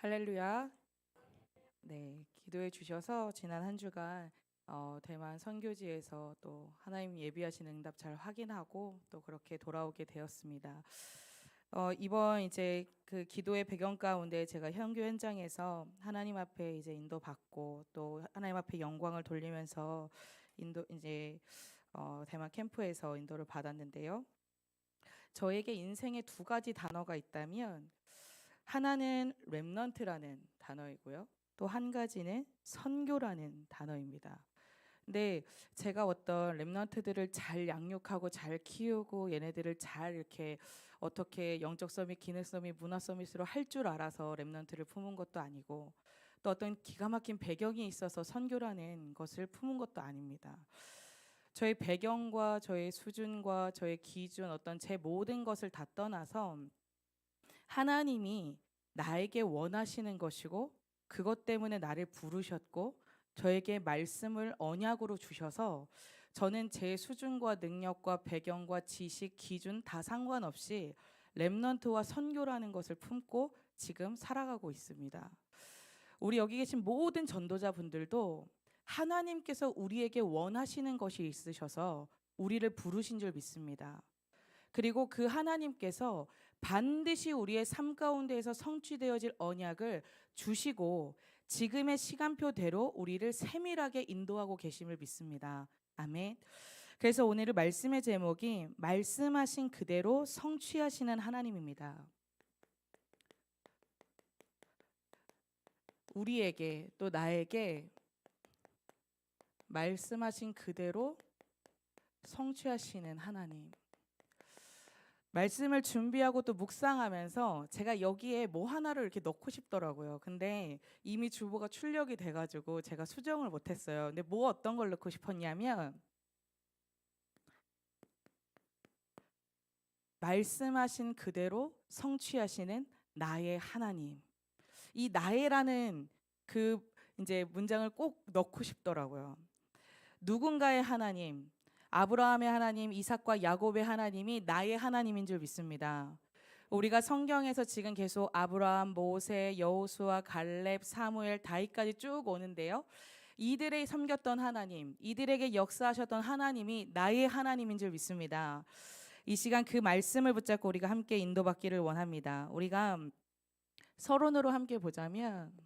할렐루야. 네, 기도해 주셔서 지난 한 주간 대만 선교지에서 또 하나님 예비하신 응답 잘 확인하고 또 그렇게 돌아오게 되었습니다. 이번 이제 그 기도의 배경 가운데 제가 현교 현장에서 하나님 앞에 이제 인도받고 또 하나님 앞에 영광을 돌리면서 인도 이제 대만 캠프에서 인도를 받았는데요. 저에게 인생에 두 가지 단어가 있다면 하나는 렘넌트라는 단어이고요. 또 한 가지는 선교라는 단어입니다. 근데 제가 어떤 렘넌트들을 잘 양육하고 잘 키우고 얘네들을 잘 이렇게 어떻게 영적 서밋, 기능 서밋, 문화 서밋으로 할 줄 알아서 렘넌트를 품은 것도 아니고 또 어떤 기가 막힌 배경이 있어서 선교라는 것을 품은 것도 아닙니다. 저의 배경과 저의 수준과 저의 기준 어떤 제 모든 것을 다 떠나서 하나님이 나에게 원하시는 것이고 그것 때문에 나를 부르셨고 저에게 말씀을 언약으로 주셔서 저는 제 수준과 능력과 배경과 지식, 기준 다 상관없이 렘넌트와 선교라는 것을 품고 지금 살아가고 있습니다. 우리 여기 계신 모든 전도자분들도 하나님께서 우리에게 원하시는 것이 있으셔서 우리를 부르신 줄 믿습니다. 그리고 그 하나님께서 반드시 우리의 삶 가운데에서 성취되어질 언약을 주시고 지금의 시간표대로 우리를 세밀하게 인도하고 계심을 믿습니다. 아멘. 그래서 오늘의 말씀의 제목이 말씀하신 그대로 성취하시는 하나님입니다. 우리에게 또 나에게 말씀하신 그대로 성취하시는 하나님. 말씀을 준비하고 또 묵상하면서 제가 여기에 뭐 하나를 이렇게 넣고 싶더라고요. 근데 이미 주보가 출력이 돼가지고 제가 수정을 못했어요. 근데 뭐 어떤 걸 넣고 싶었냐면 말씀하신 그대로 성취하시는 나의 하나님. 이 나의라는 그 이제 문장을 꼭 넣고 싶더라고요. 누군가의 하나님, 아브라함의 하나님, 이삭과 야곱의 하나님이 나의 하나님인 줄 믿습니다. 우리가 성경에서 지금 계속 아브라함, 모세, 여호수아, 갈렙, 사무엘, 다윗까지 쭉 오는데요. 이들의 섬겼던 하나님, 이들에게 역사하셨던 하나님이 나의 하나님인 줄 믿습니다. 이 시간 그 말씀을 붙잡고 우리가 함께 인도받기를 원합니다. 우리가 서론으로 함께 보자면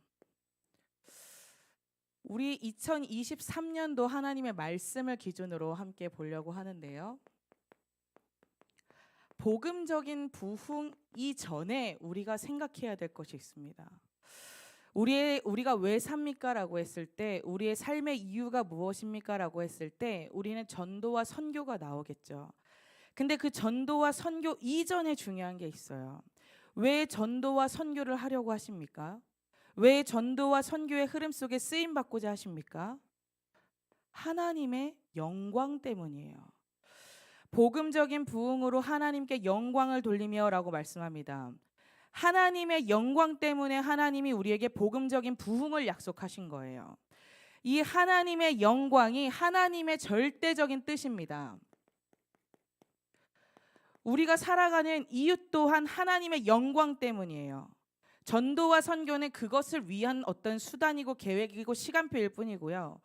우리 2023년도 하나님의 말씀을 기준으로 함께 보려고 하는데요. 복음적인 부흥 이전에 우리가 생각해야 될 것이 있습니다. 우리가 왜 삽니까라고 했을 때 우리의 삶의 이유가 무엇입니까라고 했을 때 우리는 전도와 선교가 나오겠죠. 근데 그 전도와 선교 이전에 중요한 게 있어요. 왜 전도와 선교를 하려고 하십니까? 왜 전도와 선교의 흐름 속에 쓰임 받고자 하십니까? 하나님의 영광 때문이에요. 복음적인 부흥으로 하나님께 영광을 돌리며라고 말씀합니다. 하나님의 영광 때문에 하나님이 우리에게 복음적인 부흥을 약속하신 거예요. 이 하나님의 영광이 하나님의 절대적인 뜻입니다. 우리가 살아가는 이유 또한 하나님의 영광 때문이에요. 전도와 선교는 그것을 위한 어떤 수단이고 계획이고 시간표일 뿐이고요.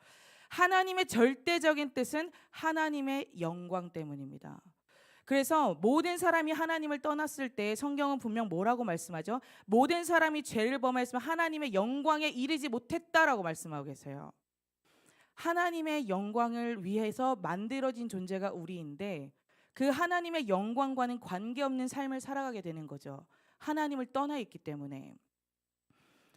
하나님의 절대적인 뜻은 하나님의 영광 때문입니다. 그래서 모든 사람이 하나님을 떠났을 때 성경은 분명 뭐라고 말씀하죠? 모든 사람이 죄를 범했으면 하나님의 영광에 이르지 못했다라고 말씀하고 계세요. 하나님의 영광을 위해서 만들어진 존재가 우리인데 그 하나님의 영광과는 관계없는 삶을 살아가게 되는 거죠. 하나님을 떠나 있기 때문에.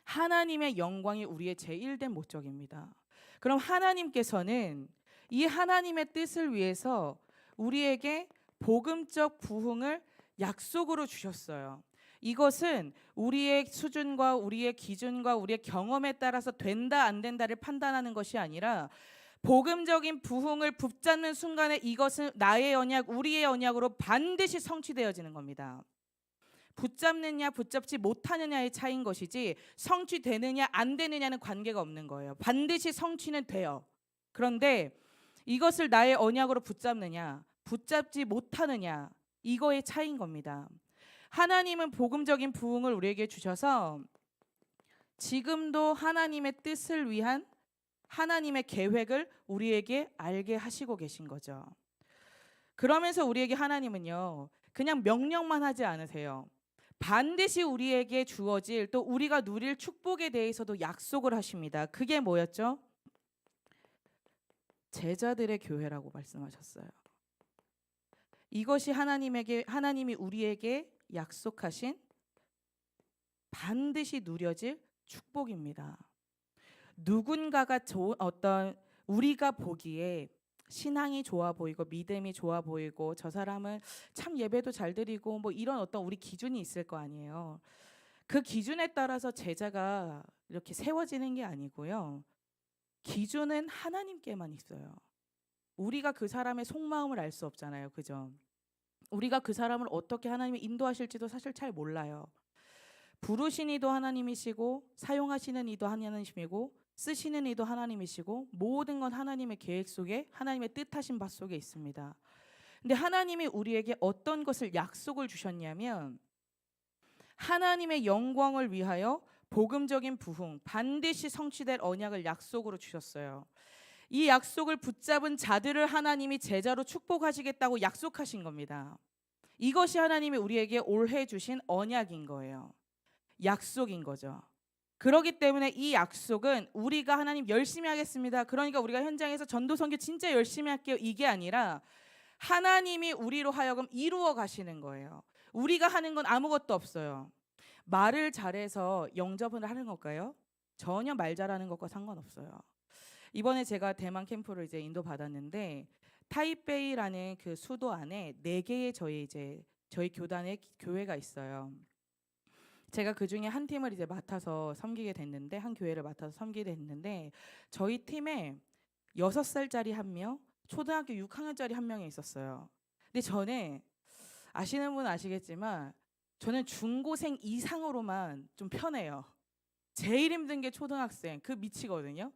하나님의 영광이 우리의 제1된 목적입니다. 그럼 하나님께서는 이 하나님의 뜻을 위해서 우리에게 복음적 부흥을 약속으로 주셨어요. 이것은 우리의 수준과 우리의 기준과 우리의 경험에 따라서 된다 안 된다를 판단하는 것이 아니라 복음적인 부흥을 붙잡는 순간에 이것은 나의 언약, 우리의 언약으로 반드시 성취되어지는 겁니다. 붙잡느냐 붙잡지 못하느냐의 차이인 것이지 성취되느냐 안 되느냐는 관계가 없는 거예요. 반드시 성취는 돼요. 그런데 이것을 나의 언약으로 붙잡느냐 붙잡지 못하느냐 이거의 차이인 겁니다. 하나님은 복음적인 부흥을 우리에게 주셔서 지금도 하나님의 뜻을 위한 하나님의 계획을 우리에게 알게 하시고 계신 거죠. 그러면서 우리에게 하나님은요, 그냥 명령만 하지 않으세요. 반드시 우리에게 주어질 또 우리가 누릴 축복에 대해서도 약속을 하십니다. 그게 뭐였죠? 제자들의 교회라고 말씀하셨어요. 이것이 하나님이 우리에게 약속하신 반드시 누려질 축복입니다. 누군가가 어떤 우리가 보기에 신앙이 좋아 보이고 믿음이 좋아 보이고 저 사람은 참 예배도 잘 드리고 뭐 이런 어떤 우리 기준이 있을 거 아니에요. 그 기준에 따라서 제자가 이렇게 세워지는 게 아니고요. 기준은 하나님께만 있어요. 우리가 그 사람의 속마음을 알 수 없잖아요. 그죠? 우리가 그 사람을 어떻게 하나님이 인도하실지도 사실 잘 몰라요. 부르신 이도 하나님이시고 사용하시는 이도 하나님이시고 쓰시는 이도 하나님이시고 모든 건 하나님의 계획 속에 하나님의 뜻하신 바 속에 있습니다. 근데 하나님이 우리에게 어떤 것을 약속을 주셨냐면 하나님의 영광을 위하여 복음적인 부흥 반드시 성취될 언약을 약속으로 주셨어요. 이 약속을 붙잡은 자들을 하나님이 제자로 축복하시겠다고 약속하신 겁니다. 이것이 하나님이 우리에게 올해 주신 언약인 거예요. 약속인 거죠. 그렇기 때문에 이 약속은 우리가 하나님 열심히 하겠습니다. 그러니까 우리가 현장에서 전도 선교 진짜 열심히 할게요. 이게 아니라 하나님이 우리로 하여금 이루어 가시는 거예요. 우리가 하는 건 아무것도 없어요. 말을 잘해서 영접을 하는 걸까요? 전혀 말 잘하는 것과 상관없어요. 이번에 제가 대만 캠프를 이제 인도 받았는데 타이베이라는 그 수도 안에 4개의 저희 교단의 교회가 있어요. 제가 그 중에 한 팀을 이제 맡아서 섬기게 됐는데 한 교회를 맡아서 섬기게 됐는데 저희 팀에 6살짜리 한 명, 초등학교 6학년짜리 한 명이 있었어요. 근데 저는 아시는 분은 아시겠지만 저는 중고생 이상으로만 좀 편해요. 제일 힘든 게 초등학생 그 밑이거든요.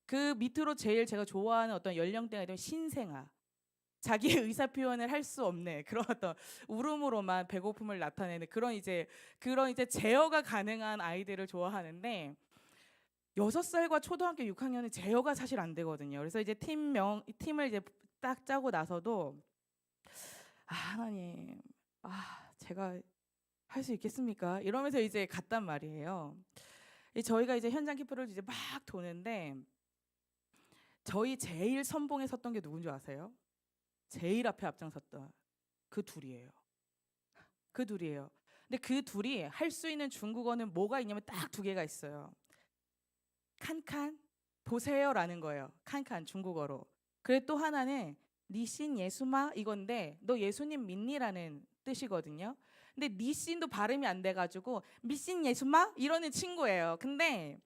그 밑으로 제일 제가 좋아하는 어떤 연령대가 되면 신생아. 자기의 의사 표현을 할 수 없는 그런 어떤 울음으로만 배고픔을 나타내는 그런 이제 제어가 가능한 아이들을 좋아하는데 6살과 초등학교 6학년은 제어가 사실 안 되거든요. 그래서 이제 팀을 이제 딱 짜고 나서도 하나님, 제가 할 수 있겠습니까? 이러면서 이제 갔단 말이에요. 저희가 이제 현장 캠프를 이제 막 도는데 저희 제일 선봉에 섰던 게 누군지 아세요? 제일 앞에 앞장섰던 그 둘이에요. 그 둘이에요. 근데 그 둘이 할 수 있는 중국어는 뭐가 있냐면 딱 2개가 있어요. 칸칸 보세요라는 거예요. 칸칸 중국어로. 그리고 또 하나는 니신 예수마 이건데 너 예수님 믿니라는 뜻이거든요. 근데 니신도 발음이 안 돼가지고 미신 예수마 이러는 친구예요. 근데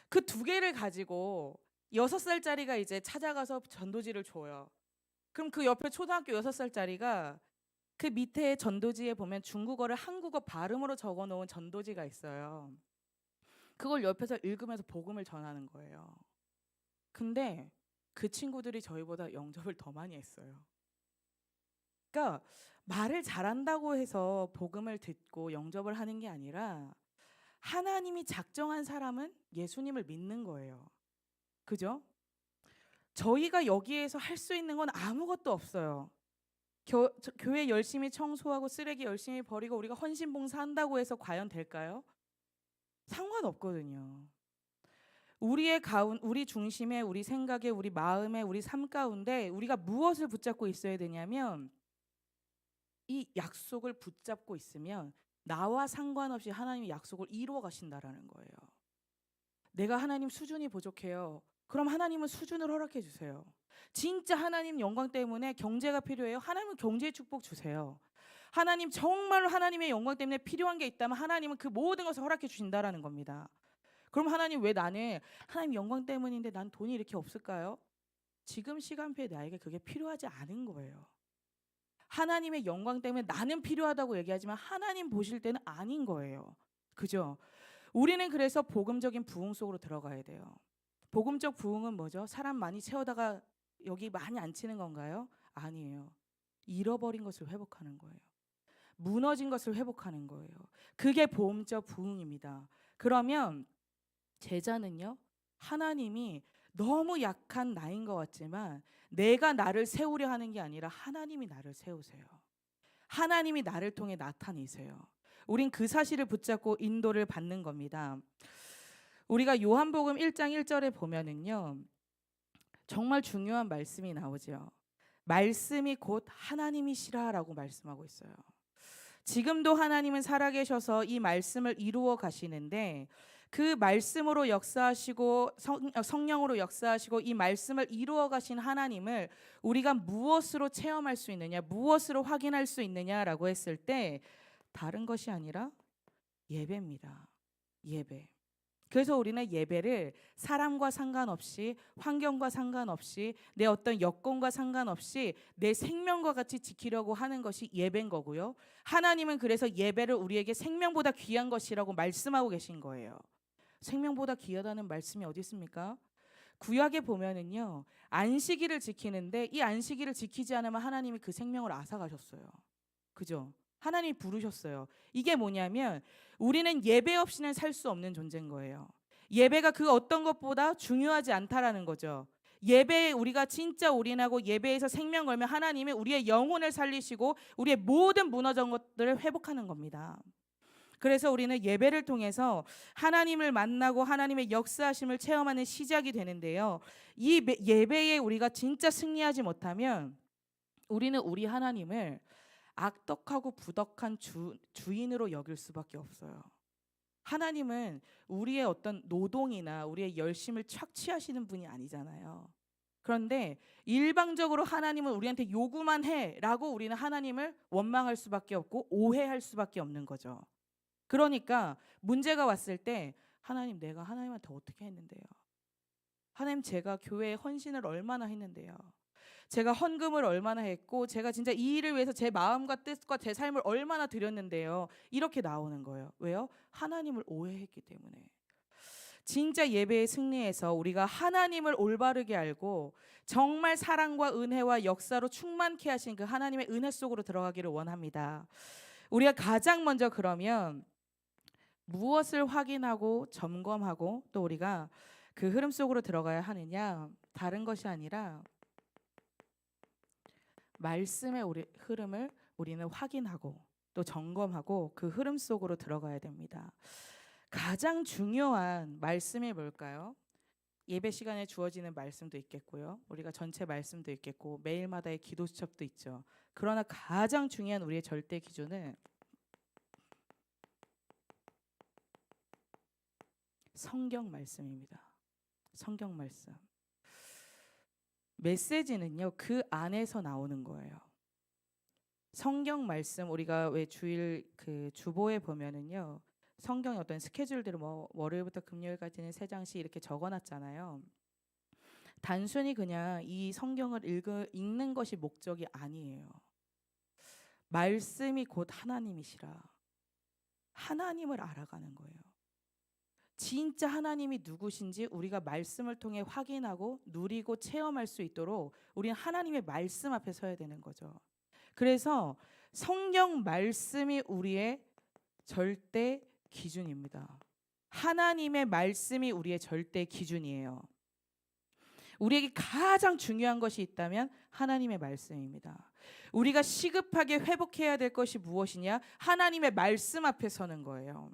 그 2개를 가지고 6살짜리가 이제 찾아가서 전도지를 줘요. 그럼 그 옆에 초등학교 6살짜리가 그 밑에 전도지에 보면 중국어를 한국어 발음으로 적어 놓은 전도지가 있어요. 그걸 옆에서 읽으면서 복음을 전하는 거예요. 근데 그 친구들이 저희보다 영접을 더 많이 했어요. 그러니까 말을 잘한다고 해서 복음을 듣고 영접을 하는 게 아니라 하나님이 작정한 사람은 예수님을 믿는 거예요. 그죠? 저희가 여기에서 할 수 있는 건 아무것도 없어요. 교회 열심히 청소하고 쓰레기 열심히 버리고 우리가 헌신봉사한다고 해서 과연 될까요? 상관없거든요. 우리 중심에 우리 생각에 우리 마음에 우리 삶 가운데 우리가 무엇을 붙잡고 있어야 되냐면 이 약속을 붙잡고 있으면 나와 상관없이 하나님이 약속을 이루어 가신다라는 거예요. 내가 하나님 수준이 부족해요. 그럼 하나님은 수준을 허락해 주세요. 진짜 하나님 영광 때문에 경제가 필요해요. 하나님은 경제의 축복 주세요. 하나님 정말로 하나님의 영광 때문에 필요한 게 있다면 하나님은 그 모든 것을 허락해 주신다라는 겁니다. 그럼 하나님 왜 나는 하나님 영광 때문인데 난 돈이 이렇게 없을까요? 지금 시간표에 나에게 그게 필요하지 않은 거예요. 하나님의 영광 때문에 나는 필요하다고 얘기하지만 하나님 보실 때는 아닌 거예요. 그죠? 우리는 그래서 복음적인 부흥 속으로 들어가야 돼요. 복음적 부흥은 뭐죠? 사람 많이 채우다가 여기 많이 앉히는 건가요? 아니에요. 잃어버린 것을 회복하는 거예요. 무너진 것을 회복하는 거예요. 그게 복음적 부흥입니다. 그러면 제자는요, 하나님이 너무 약한 나인 것 같지만 내가 나를 세우려 하는 게 아니라 하나님이 나를 세우세요. 하나님이 나를 통해 나타내세요. 우린 그 사실을 붙잡고 인도를 받는 겁니다. 우리가 요한복음 1장 1절에 보면은요, 정말 중요한 말씀이 나오죠. 말씀이 곧 하나님이시라라고 말씀하고 있어요. 지금도 하나님은 살아계셔서 이 말씀을 이루어 가시는데, 그 말씀으로 역사하시고 성령으로 역사하시고 이 말씀을 이루어 가신 하나님을 우리가 무엇으로 체험할 수 있느냐, 무엇으로 확인할 수 있느냐라고 했을 때 다른 것이 아니라 예배입니다. 예배. 그래서 우리는 예배를 사람과 상관없이, 환경과 상관없이, 내 어떤 여건과 상관없이 내 생명과 같이 지키려고 하는 것이 예배인 거고요. 하나님은 그래서 예배를 우리에게 생명보다 귀한 것이라고 말씀하고 계신 거예요. 생명보다 귀하다는 말씀이 어디 있습니까? 구약에 보면은요, 안식일을 지키는데 이 안식일을 지키지 않으면 하나님이 그 생명을 앗아가셨어요. 그죠? 하나님이 부르셨어요. 이게 뭐냐면 우리는 예배 없이는 살 수 없는 존재인 거예요. 예배가 그 어떤 것보다 중요하지 않다라는 거죠. 예배에 우리가 진짜 올인하고 예배에서 생명 걸면 하나님이 우리의 영혼을 살리시고 우리의 모든 무너진 것들을 회복하는 겁니다. 그래서 우리는 예배를 통해서 하나님을 만나고 하나님의 역사하심을 체험하는 시작이 되는데요. 이 예배에 우리가 진짜 승리하지 못하면 우리는 우리 하나님을 악덕하고 부덕한 주인으로 여길 수밖에 없어요. 하나님은 우리의 어떤 노동이나 우리의 열심을 착취하시는 분이 아니잖아요. 그런데 일방적으로 하나님은 우리한테 요구만 해라고 우리는 하나님을 원망할 수밖에 없고 오해할 수밖에 없는 거죠. 그러니까 문제가 왔을 때 하나님, 내가 하나님한테 어떻게 했는데요? 하나님, 제가 교회에 헌신을 얼마나 했는데요? 제가 헌금을 얼마나 했고 제가 진짜 이 일을 위해서 제 마음과 뜻과 제 삶을 얼마나 드렸는데요. 이렇게 나오는 거예요. 왜요? 하나님을 오해했기 때문에. 진짜 예배의 승리에서 우리가 하나님을 올바르게 알고 정말 사랑과 은혜와 역사로 충만케 하신 그 하나님의 은혜 속으로 들어가기를 원합니다. 우리가 가장 먼저 그러면 무엇을 확인하고 점검하고 또 우리가 그 흐름 속으로 들어가야 하느냐? 다른 것이 아니라 말씀의 흐름을 우리는 확인하고 또 점검하고 그 흐름 속으로 들어가야 됩니다. 가장 중요한 말씀이 뭘까요? 예배 시간에 주어지는 말씀도 있겠고요. 우리가 전체 말씀도 있겠고 매일마다의 기도 수첩도 있죠. 그러나 가장 중요한 우리의 절대 기준은 성경 말씀입니다. 성경 말씀. 메시지는요, 그 안에서 나오는 거예요. 성경 말씀, 우리가 왜 주일 그 주보에 보면은요, 성경의 어떤 스케줄대로 뭐 월요일부터 금요일까지는 3장씩 이렇게 적어놨잖아요. 단순히 그냥 이 성경을 읽는 것이 목적이 아니에요. 말씀이 곧 하나님이시라. 하나님을 알아가는 거예요. 진짜 하나님이 누구신지 우리가 말씀을 통해 확인하고 누리고 체험할 수 있도록 우리는 하나님의 말씀 앞에 서야 되는 거죠. 그래서 성경 말씀이 우리의 절대 기준입니다. 하나님의 말씀이 우리의 절대 기준이에요. 우리에게 가장 중요한 것이 있다면 하나님의 말씀입니다. 우리가 시급하게 회복해야 될 것이 무엇이냐? 하나님의 말씀 앞에 서는 거예요.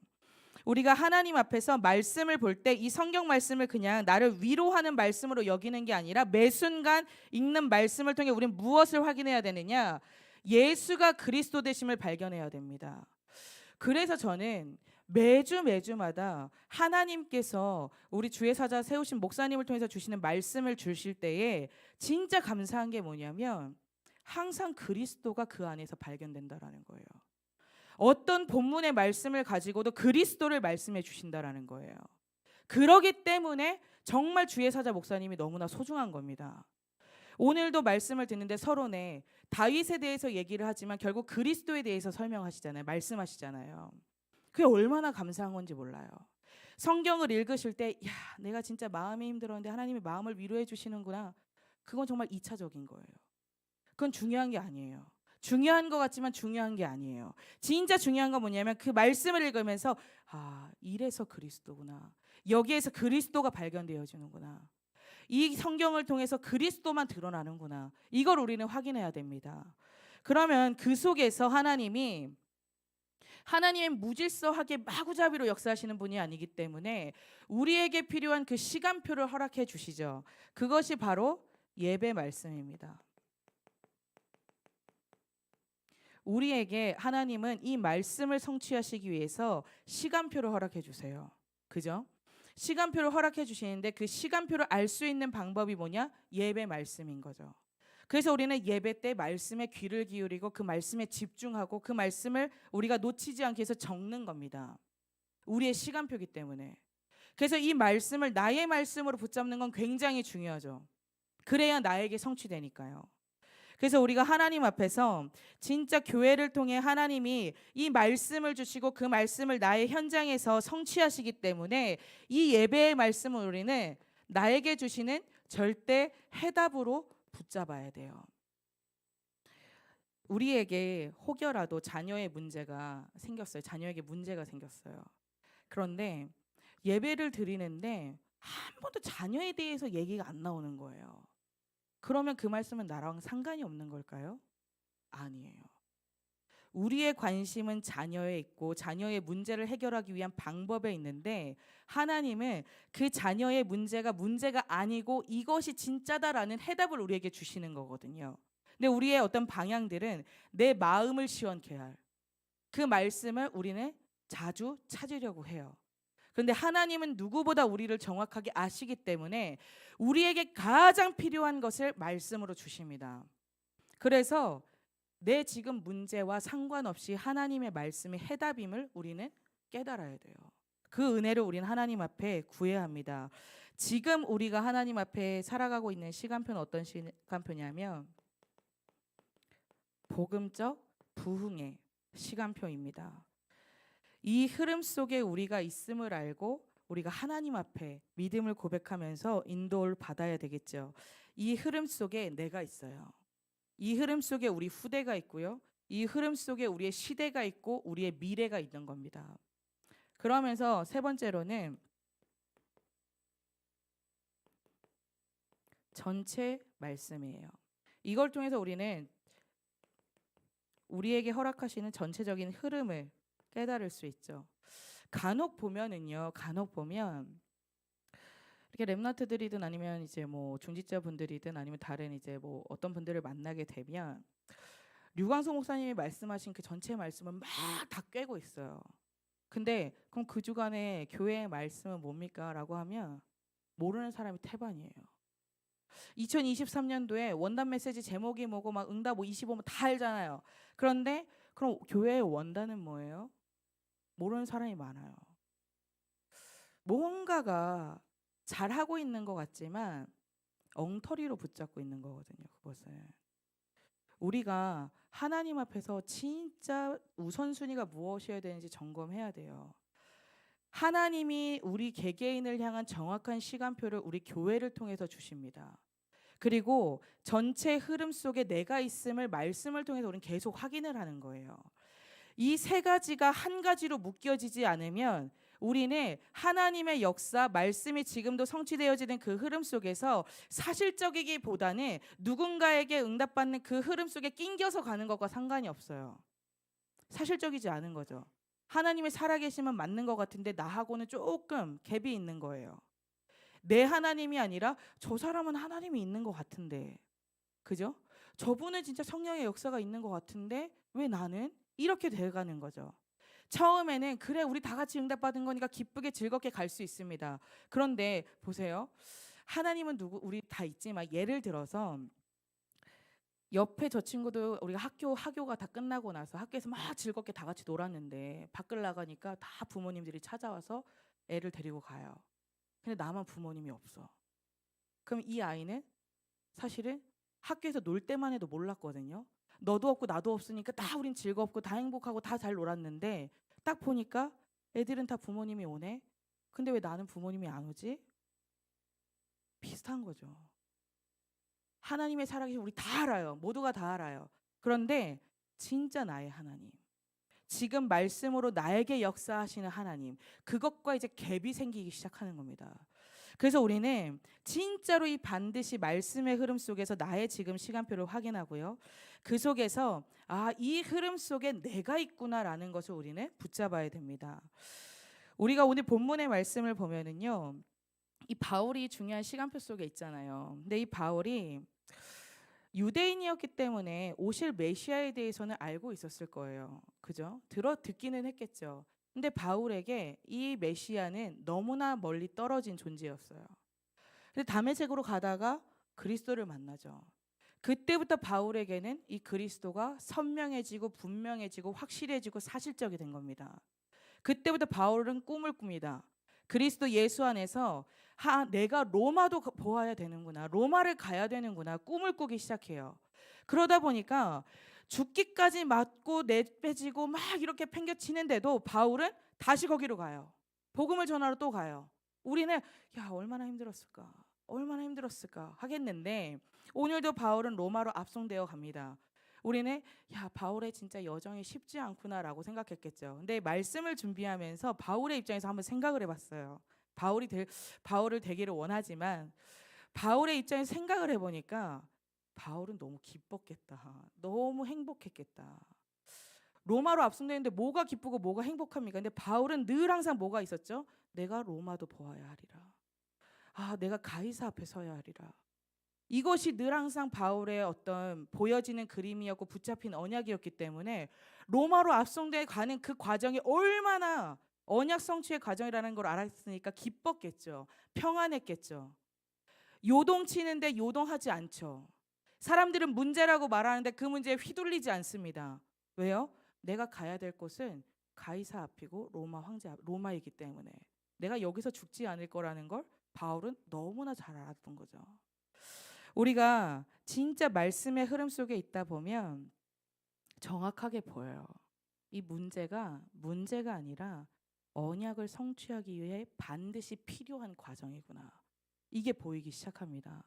우리가 하나님 앞에서 말씀을 볼 때 이 성경 말씀을 그냥 나를 위로하는 말씀으로 여기는 게 아니라 매 순간 읽는 말씀을 통해 우리는 무엇을 확인해야 되느냐? 예수가 그리스도 되심을 발견해야 됩니다. 그래서 저는 매주마다 하나님께서 우리 주의 사자 세우신 목사님을 통해서 주시는 말씀을 주실 때에 진짜 감사한 게 뭐냐면 항상 그리스도가 그 안에서 발견된다라는 거예요. 어떤 본문의 말씀을 가지고도 그리스도를 말씀해 주신다라는 거예요. 그러기 때문에 정말 주의 사자 목사님이 너무나 소중한 겁니다. 오늘도 말씀을 듣는데 서론에 다윗에 대해서 얘기를 하지만 결국 그리스도에 대해서 설명하시잖아요. 말씀하시잖아요. 그게 얼마나 감사한 건지 몰라요. 성경을 읽으실 때 야, 내가 진짜 마음이 힘들었는데 하나님이 마음을 위로해 주시는구나. 그건 정말 2차적인 거예요. 그건 중요한 게 아니에요. 중요한 것 같지만 중요한 게 아니에요. 진짜 중요한 건 뭐냐면 그 말씀을 읽으면서 이래서 그리스도구나. 여기에서 그리스도가 발견되어지는구나. 이 성경을 통해서 그리스도만 드러나는구나. 이걸 우리는 확인해야 됩니다. 그러면 그 속에서 하나님은 무질서하게 마구잡이로 역사하시는 분이 아니기 때문에 우리에게 필요한 그 시간표를 허락해 주시죠. 그것이 바로 예배 말씀입니다. 우리에게 하나님은 이 말씀을 성취하시기 위해서 시간표를 허락해 주세요. 그죠? 시간표를 허락해 주시는데 그 시간표를 알 수 있는 방법이 뭐냐? 예배 말씀인 거죠. 그래서 우리는 예배 때 말씀에 귀를 기울이고 그 말씀에 집중하고 그 말씀을 우리가 놓치지 않기 위해서 적는 겁니다. 우리의 시간표이기 때문에. 그래서 이 말씀을 나의 말씀으로 붙잡는 건 굉장히 중요하죠. 그래야 나에게 성취되니까요. 그래서 우리가 하나님 앞에서 진짜 교회를 통해 하나님이 이 말씀을 주시고 그 말씀을 나의 현장에서 성취하시기 때문에 이 예배의 말씀을 우리는 나에게 주시는 절대 해답으로 붙잡아야 돼요. 우리에게 혹여라도 자녀의 문제가 생겼어요. 자녀에게 문제가 생겼어요. 그런데 예배를 드리는데 한 번도 자녀에 대해서 얘기가 안 나오는 거예요. 그러면 그 말씀은 나랑 상관이 없는 걸까요? 아니에요. 우리의 관심은 자녀에 있고 자녀의 문제를 해결하기 위한 방법에 있는데 하나님은 그 자녀의 문제가 아니고 이것이 진짜다라는 해답을 우리에게 주시는 거거든요. 근데 우리의 어떤 방향들은 내 마음을 시원케 할 그 말씀을 우리는 자주 찾으려고 해요. 그런데 하나님은 누구보다 우리를 정확하게 아시기 때문에 우리에게 가장 필요한 것을 말씀으로 주십니다. 그래서 내 지금 문제와 상관없이 하나님의 말씀이 해답임을 우리는 깨달아야 돼요. 그 은혜를 우리는 하나님 앞에 구해야 합니다. 지금 우리가 하나님 앞에 살아가고 있는 시간표는 어떤 시간표냐면 복음적 부흥의 시간표입니다. 이 흐름 속에 우리가 있음을 알고 우리가 하나님 앞에 믿음을 고백하면서 인도를 받아야 되겠죠. 이 흐름 속에 내가 있어요. 이 흐름 속에 우리 후대가 있고요. 이 흐름 속에 우리의 시대가 있고 우리의 미래가 있는 겁니다. 그러면서 세 번째로는 전체 말씀이에요. 이걸 통해서 우리는 우리에게 허락하시는 전체적인 흐름을 깨달을 수 있죠. 간혹 보면 이렇게 렘넌트들이든 아니면 이제 뭐 중직자 분들이든 아니면 다른 이제 뭐 어떤 분들을 만나게 되면 류광수 목사님이 말씀하신 그 전체 말씀은 막 다 꿰고 있어요. 근데 그럼 그 주간에 교회의 말씀은 뭡니까?라고 하면 모르는 사람이 태반이에요. 2023년도에 원단 메시지 제목이 뭐고 막 응답 25뭐 다 알잖아요. 그런데 그럼 교회의 원단은 뭐예요? 모르는 사람이 많아요. 뭔가가 잘하고 있는 것 같지만 엉터리로 붙잡고 있는 거거든요. 그것은 우리가 하나님 앞에서 진짜 우선순위가 무엇이어야 되는지 점검해야 돼요. 하나님이 우리 개개인을 향한 정확한 시간표를 우리 교회를 통해서 주십니다. 그리고 전체 흐름 속에 내가 있음을 말씀을 통해서 우리는 계속 확인을 하는 거예요. 이 세 가지가 한 가지로 묶여지지 않으면 우리는 하나님의 역사, 말씀이 지금도 성취되어지는 그 흐름 속에서 사실적이기보다는 누군가에게 응답받는 그 흐름 속에 낑겨서 가는 것과 상관이 없어요. 사실적이지 않은 거죠. 하나님의 살아계심은 맞는 것 같은데 나하고는 조금 갭이 있는 거예요. 내 하나님이 아니라 저 사람은 하나님이 있는 것 같은데, 그죠? 저분은 진짜 성령의 역사가 있는 것 같은데 왜 나는? 이렇게 돼가는 거죠. 처음에는 그래 우리 다 같이 응답받은 거니까 기쁘게 즐겁게 갈 수 있습니다. 그런데 보세요. 하나님은 누구 우리 다 있지만 예를 들어서 옆에 저 친구도 우리가 학교가 다 끝나고 나서 학교에서 막 즐겁게 다 같이 놀았는데 밖을 나가니까 다 부모님들이 찾아와서 애를 데리고 가요. 근데 나만 부모님이 없어. 그럼 이 아이는 사실은 학교에서 놀 때만 해도 몰랐거든요. 너도 없고 나도 없으니까 다 우린 즐겁고 다 행복하고 다 잘 놀았는데 딱 보니까 애들은 다 부모님이 오네. 근데 왜 나는 부모님이 안 오지? 비슷한 거죠. 하나님의 살아계신 우리 다 알아요. 모두가 다 알아요. 그런데 진짜 나의 하나님, 지금 말씀으로 나에게 역사하시는 하나님, 그것과 이제 갭이 생기기 시작하는 겁니다. 그래서 우리는 진짜로 이 반드시 말씀의 흐름 속에서 나의 지금 시간표를 확인하고요. 그 속에서 이 흐름 속에 내가 있구나라는 것을 우리는 붙잡아야 됩니다. 우리가 오늘 본문의 말씀을 보면은요. 이 바울이 중요한 시간표 속에 있잖아요. 근데 이 바울이 유대인이었기 때문에 오실 메시아에 대해서는 알고 있었을 거예요. 그죠? 듣기는 했겠죠. 근데 바울에게 이 메시아는 너무나 멀리 떨어진 존재였어요. 근데 다메섹으로 가다가 그리스도를 만나죠. 그때부터 바울에게는 이 그리스도가 선명해지고 분명해지고 확실해지고 사실적이 된 겁니다. 그때부터 바울은 꿈을 꿉니다. 그리스도 예수 안에서 내가 로마도 보아야 되는구나. 로마를 가야 되는구나. 꿈을 꾸기 시작해요. 그러다 보니까 죽기까지 맞고 내빼지고 막 이렇게 팽개치는데도 바울은 다시 거기로 가요. 복음을 전하러 또 가요. 우리는 얼마나 힘들었을까? 얼마나 힘들었을까 하겠는데 오늘도 바울은 로마로 압송되어 갑니다. 우리는 바울의 진짜 여정이 쉽지 않구나라고 생각했겠죠. 근데 말씀을 준비하면서 바울의 입장에서 한번 생각을 해봤어요. 바울을 되기를 원하지만 바울의 입장에서 생각을 해보니까 바울은 너무 기뻤겠다. 너무 행복했겠다. 로마로 압송되는데 뭐가 기쁘고 뭐가 행복합니까? 근데 바울은 늘 항상 뭐가 있었죠? 내가 로마도 보아야 하리라. 내가 가이사 앞에 서야 하리라. 이것이 늘 항상 바울의 어떤 보여지는 그림이었고 붙잡힌 언약이었기 때문에 로마로 압송돼 가는 그 과정이 얼마나 언약 성취의 과정이라는 걸 알았으니까 기뻤겠죠. 평안했겠죠. 요동치는데 요동하지 않죠. 사람들은 문제라고 말하는데 그 문제에 휘둘리지 않습니다. 왜요? 내가 가야 될 곳은 가이사 앞이고 로마이기 때문에 내가 여기서 죽지 않을 거라는 걸 바울은 너무나 잘 알았던 거죠. 우리가 진짜 말씀의 흐름 속에 있다 보면 정확하게 보여요. 이 문제가 아니라 언약을 성취하기 위해 반드시 필요한 과정이구나. 이게 보이기 시작합니다.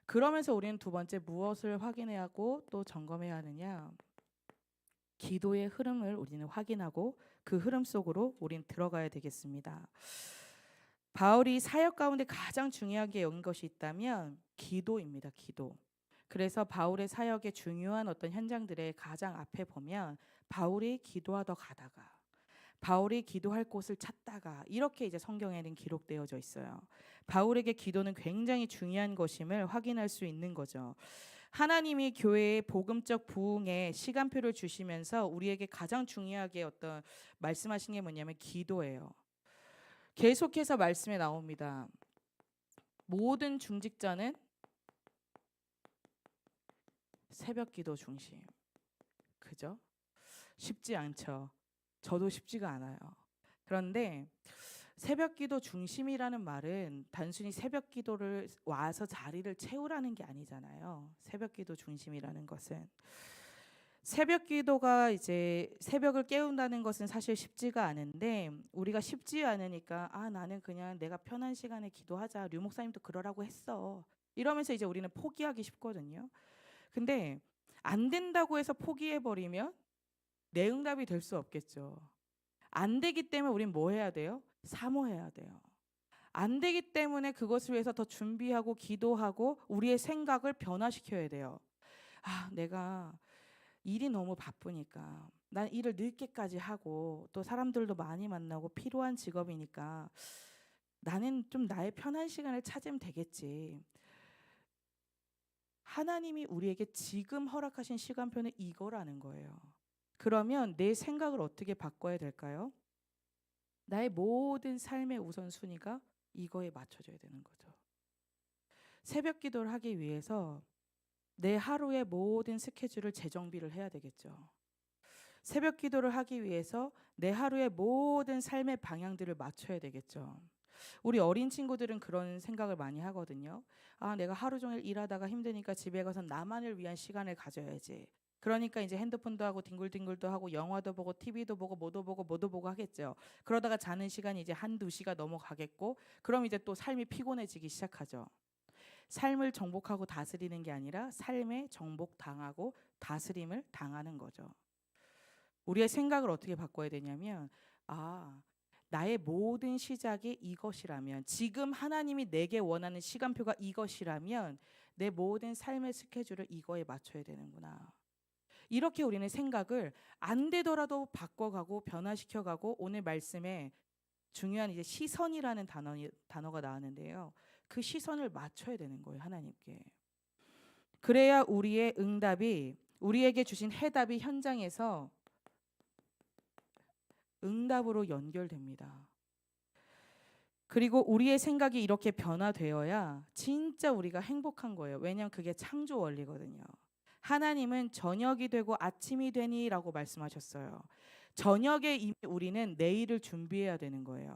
그러면서 우리는 두 번째 무엇을 확인해야 하고 또 점검해야 하느냐? 기도의 흐름을 우리는 확인하고 그 흐름 속으로 우리는 들어가야 되겠습니다. 바울이 사역 가운데 가장 중요하게 여긴 것이 있다면 기도입니다. 기도. 그래서 바울의 사역의 중요한 어떤 현장들의 가장 앞에 보면 바울이 기도하러 가다가 바울이 기도할 곳을 찾다가 이렇게 이제 성경에는 기록되어져 있어요. 바울에게 기도는 굉장히 중요한 것임을 확인할 수 있는 거죠. 하나님이 교회의 복음적 부흥에 시간표를 주시면서 우리에게 가장 중요하게 어떤 말씀하신 게 뭐냐면 기도예요. 계속해서 말씀에 나옵니다. 모든 중직자는 새벽 기도 중심. 그죠? 쉽지 않죠. 저도 쉽지가 않아요. 그런데 새벽 기도 중심이라는 말은 단순히 새벽 기도를 와서 자리를 채우라는 게 아니잖아요. 새벽 기도 중심이라는 것은 새벽 기도가 이제 새벽을 깨운다는 것은 사실 쉽지가 않은데 우리가 쉽지 않으니까 나는 그냥 내가 편한 시간에 기도하자. 류 목사님도 그러라고 했어. 이러면서 이제 우리는 포기하기 쉽거든요. 근데 안 된다고 해서 포기해 버리면 내 응답이 될 수 없겠죠. 안 되기 때문에 우린 뭐 해야 돼요? 사모해야 돼요. 안 되기 때문에 그것을 위해서 더 준비하고 기도하고 우리의 생각을 변화시켜야 돼요. 내가 일이 너무 바쁘니까 난 일을 늦게까지 하고 또 사람들도 많이 만나고 필요한 직업이니까 나는 좀 나의 편한 시간을 찾으면 되겠지. 하나님이 우리에게 지금 허락하신 시간표는 이거라는 거예요. 그러면 내 생각을 어떻게 바꿔야 될까요? 나의 모든 삶의 우선순위가 이거에 맞춰져야 되는 거죠. 새벽 기도를 하기 위해서 내 하루의 모든 스케줄을 재정비를 해야 되겠죠. 새벽 기도를 하기 위해서 내 하루의 모든 삶의 방향들을 맞춰야 되겠죠. 우리 어린 친구들은 그런 생각을 많이 하거든요. 내가 하루 종일 일하다가 힘드니까 집에 가서 나만을 위한 시간을 가져야지. 그러니까 이제 핸드폰도 하고 뒹굴뒹굴도 하고 영화도 보고 TV도 보고 뭐도 보고 하겠죠. 그러다가 자는 시간이 이제 1-2시가 넘어가겠고 그럼 이제 또 삶이 피곤해지기 시작하죠. 삶을 정복하고 다스리는 게 아니라 삶에 정복당하고 다스림을 당하는 거죠. 우리의 생각을 어떻게 바꿔야 되냐면, 나의 모든 시작이 이것이라면, 지금 하나님이 내게 원하는 시간표가 이것이라면 내 모든 삶의 스케줄을 이거에 맞춰야 되는구나. 이렇게 우리는 생각을 안 되더라도 바꿔가고 변화시켜가고, 오늘 말씀에 중요한 이제 시선이라는 단어가 나왔는데요. 그 시선을 맞춰야 되는 거예요, 하나님께. 그래야 우리의 응답이, 우리에게 주신 해답이 현장에서 응답으로 연결됩니다. 그리고 우리의 생각이 이렇게 변화되어야 진짜 우리가 행복한 거예요. 왜냐하면 그게 창조 원리거든요. 하나님은 저녁이 되고 아침이 되니라고 말씀하셨어요. 저녁에 이미 우리는 내일을 준비해야 되는 거예요.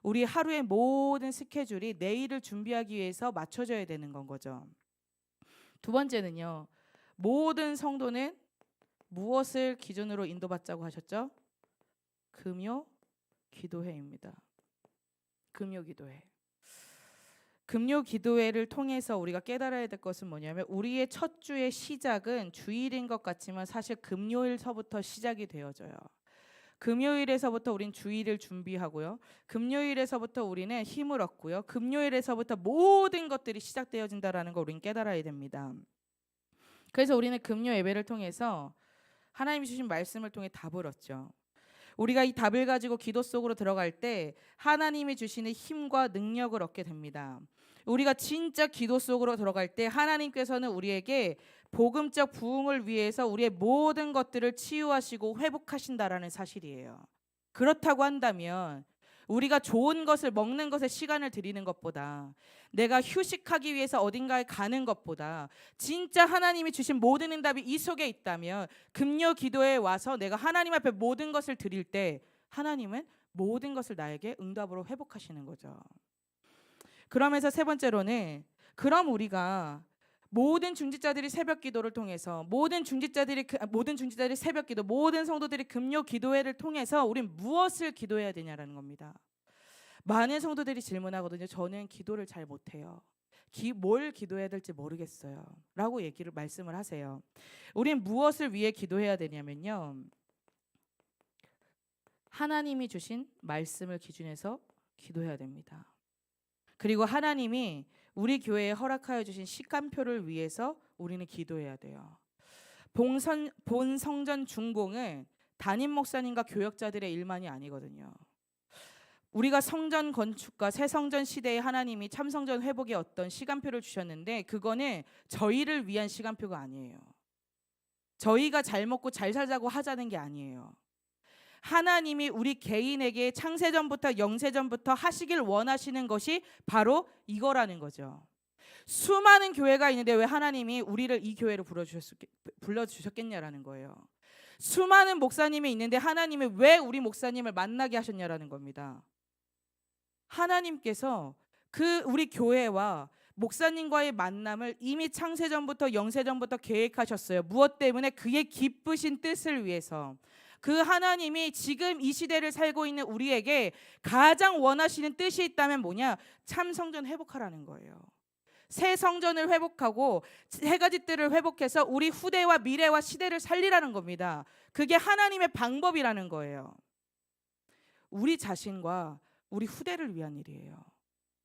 우리 하루의 모든 스케줄이 내일을 준비하기 위해서 맞춰져야 되는 건 거죠. 두 번째는요. 모든 성도는 무엇을 기준으로 인도받자고 하셨죠? 금요 기도회입니다. 금요 기도회. 금요 기도회를 통해서 우리가 깨달아야 될 것은 뭐냐면, 우리의 첫 주의 시작은 주일인 것 같지만 사실 금요일서부터 시작이 되어져요. 금요일에서부터 우린 주일을 준비하고요. 금요일에서부터 우리는 힘을 얻고요. 금요일에서부터 모든 것들이 시작되어진다라는 걸 우리는 깨달아야 됩니다. 그래서 우리는 금요 예배를 통해서 하나님이 주신 말씀을 통해 답을 얻죠. 우리가 이 답을 가지고 기도 속으로 들어갈 때 하나님이 주시는 힘과 능력을 얻게 됩니다. 우리가 진짜 기도 속으로 들어갈 때 하나님께서는 우리에게 복음적 부흥을 위해서 우리의 모든 것들을 치유하시고 회복하신다라는 사실이에요. 그렇다고 한다면 우리가 좋은 것을 먹는 것에 시간을 들이는 것보다, 내가 휴식하기 위해서 어딘가에 가는 것보다, 진짜 하나님이 주신 모든 응답이 이 속에 있다면 금요 기도에 와서 내가 하나님 앞에 모든 것을 드릴 때 하나님은 모든 것을 나에게 응답으로 회복하시는 거죠. 그러면서 세 번째로는, 그럼 우리가 모든 중직자들이 새벽 기도를 통해서, 모든 중직자들이 새벽 기도, 모든 성도들이 금요 기도회를 통해서 우린 무엇을 기도해야 되냐라는 겁니다. 많은 성도들이 질문하거든요. 저는 기도를 잘 못해요. 뭘 기도해야 될지 모르겠어요. 라고 말씀을 하세요. 우린 무엇을 위해 기도해야 되냐면요. 하나님이 주신 말씀을 기준해서 기도해야 됩니다. 그리고 하나님이 우리 교회에 허락하여 주신 시간표를 위해서 우리는 기도해야 돼요. 본 성전 준공은 담임 목사님과 교역자들의 일만이 아니거든요. 우리가 성전 건축과 새 성전 시대에 하나님이 참성전 회복의 어떤 시간표를 주셨는데, 그거는 저희를 위한 시간표가 아니에요. 저희가 잘 먹고 잘 살자고 하자는 게 아니에요. 하나님이 우리 개인에게 창세전부터 영세전부터 하시길 원하시는 것이 바로 이거라는 거죠. 수많은 교회가 있는데 왜 하나님이 우리를 이 교회로 불러주셨겠냐라는 거예요. 수많은 목사님이 있는데 하나님이 왜 우리 목사님을 만나게 하셨냐라는 겁니다. 하나님께서 우리 교회와 목사님과의 만남을 이미 창세전부터 영세전부터 계획하셨어요. 무엇 때문에? 그의 기쁘신 뜻을 위해서. 그 하나님이 지금 이 시대를 살고 있는 우리에게 가장 원하시는 뜻이 있다면 뭐냐? 참성전 회복하라는 거예요. 새 성전을 회복하고 세 가지 뜰을 회복해서 우리 후대와 미래와 시대를 살리라는 겁니다. 그게 하나님의 방법이라는 거예요. 우리 자신과 우리 후대를 위한 일이에요.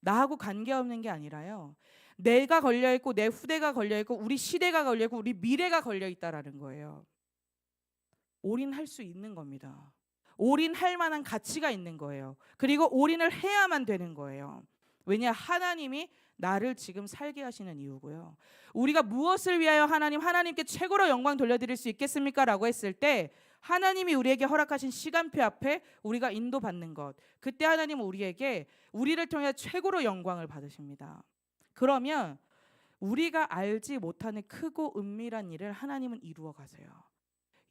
나하고 관계없는 게 아니라요. 내가 걸려있고 내 후대가 걸려있고 우리 시대가 걸려있고 우리 미래가 걸려있다라는 거예요. 올인할 수 있는 겁니다. 올인할 만한 가치가 있는 거예요. 그리고 올인을 해야만 되는 거예요. 왜냐? 하나님이 나를 지금 살게 하시는 이유고요. 우리가 무엇을 위하여 하나님께 최고로 영광 돌려드릴 수 있겠습니까? 라고 했을 때 하나님이 우리에게 허락하신 시간표 앞에 우리가 인도받는 것, 그때 하나님은 우리를 통해 최고로 영광을 받으십니다. 그러면 우리가 알지 못하는 크고 은밀한 일을 하나님은 이루어 가세요.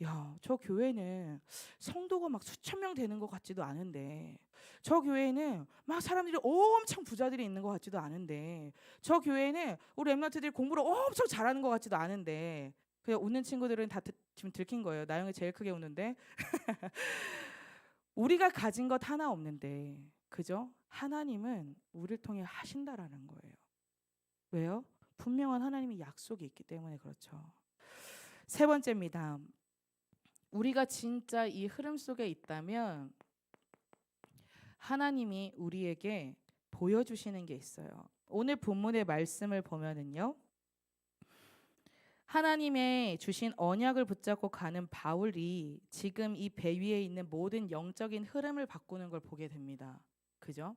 야, 저 교회는 성도가 막 수천 명 되는 것 같지도 않은데, 저 교회는 막 사람들이 엄청 부자들이 있는 것 같지도 않은데, 저 교회는 우리 엠넌트들이 공부를 엄청 잘하는 것 같지도 않은데, 그냥 웃는 친구들은 다 지금 들킨 거예요. 나영이 제일 크게 웃는데. 우리가 가진 것 하나 없는데, 그죠? 하나님은 우리를 통해 하신다라는 거예요. 왜요? 분명한 하나님의 약속이 있기 때문에 그렇죠. 세 번째입니다. 우리가 진짜 이 흐름 속에 있다면 하나님이 우리에게 보여주시는 게 있어요. 오늘 본문의 말씀을 보면은요. 하나님의 주신 언약을 붙잡고 가는 바울이 지금 이 배 위에 있는 모든 영적인 흐름을 바꾸는 걸 보게 됩니다. 그죠?